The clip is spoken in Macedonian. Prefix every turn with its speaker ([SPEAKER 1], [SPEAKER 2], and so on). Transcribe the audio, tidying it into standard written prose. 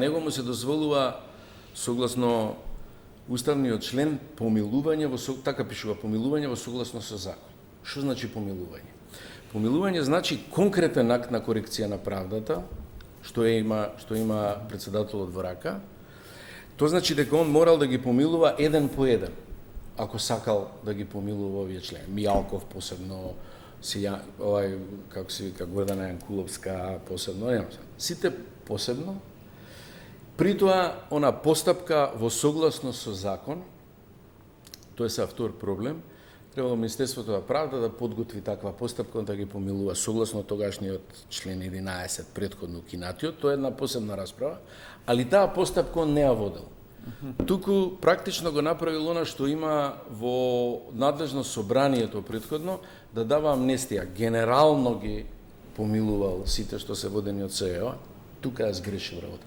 [SPEAKER 1] Него му се дозволува согласно уставниот член помилување така пишува помилување во согласно со закон. Што значи помилување? Помилување значи конкретен акт на корекција на правдата, што има председателот во рака. Тоа значи дека он морал да ги помилува еден по еден, ако сакал да ги помилува овие члени. Мијалков посебно, како се вика, Гордана Јанкуловска посебно, сите посебно. При тоа, она постапка во согласно со закон, тоа е втор проблем, требало Министерството на правда да подготви таква постапка, да ги помилува согласно тогашниот член 11 претходно укинатиот, тоа е една посебна расправа, али таа постапка не ја водел. Туку практично го направил она што има во надлежност собранието претходно, да дава амнестија, генерално ги помилувал сите што се водени од СЕО, тука ја сгрешил работа.